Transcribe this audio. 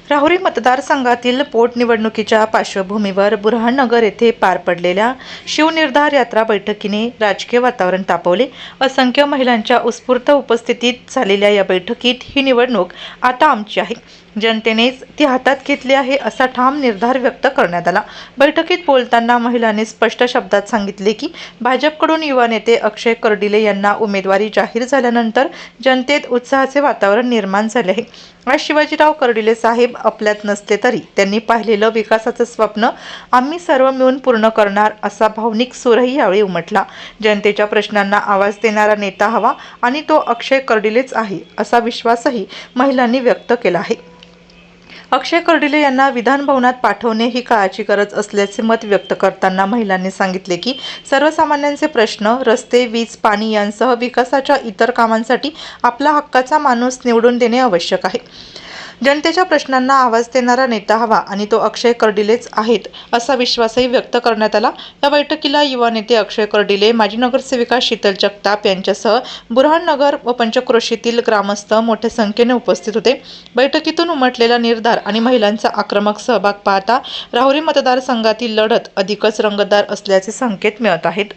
राहुरी मतदारसंघातील पोटनिवडणुकीच्या पार्श्वभूमीवर बुरहाननगर येथे पार पडलेल्या शिवनिर्धार यात्रा बैठकीने राजकीय वातावरण तापवले। असंख्य महिलांच्या उत्स्फूर्त उपस्थितीत झालेल्या या बैठकीत ही निवडणूक आता आमची आहे, जनतेनेच ती हातात घेतली आहे असा ठाम निर्धार व्यक्त करण्यात आला। बैठकीत बोलताना महिलांनी स्पष्ट शब्दात सांगितले की भाजपकडून युवा नेते अक्षय कर्डिले यांना उमेदवारी जाहीर झाल्यानंतर जनतेत उत्साहाचे वातावरण निर्माण झाले आहे। आज शिवाजीराव कर्डिले साहेब आपल्यात नसले तरी त्यांनी पाहिलेलं विकासाचं स्वप्न आम्ही सर्व मिळून पूर्ण करणार असा भावनिक सूरही यावेळी उमटला। जनतेच्या प्रश्नांना आवाज देणारा नेता हवा आणि तो अक्षय कर्डिलेच आहे असा विश्वासही महिलांनी व्यक्त केला आहे। अक्षय कर्डिले यांना विधान भवनात पाठवणे ही काळाची गरज असल्याचे मत व्यक्त करताना महिलांनी सांगितले की सर्वसामान्यांचे प्रश्न, रस्ते, वीज, पाणी यांसह विकासाच्या इतर कामांसाठी आपला हक्काचा माणूस निवडून देणे आवश्यक आहे। जनतेच्या प्रश्नांना आवाज देणारा नेता हवा आणि तो अक्षय कर्डिलेच आहेत असा विश्वासही व्यक्त करण्यात आला। या बैठकीला युवा नेते अक्षय कर्डिले, माजी नगरसेविका शीतल जगताप यांच्यासह बुरहाननगर व पंचक्रोशीतील ग्रामस्थ मोठ्या संख्येने उपस्थित होते। बैठकीतून उमटलेला निर्धार आणि महिलांचा आक्रमक सहभाग पाहता राहुरी मतदारसंघातील लढत अधिकच रंगतदार असल्याचे संकेत मिळत आहेत।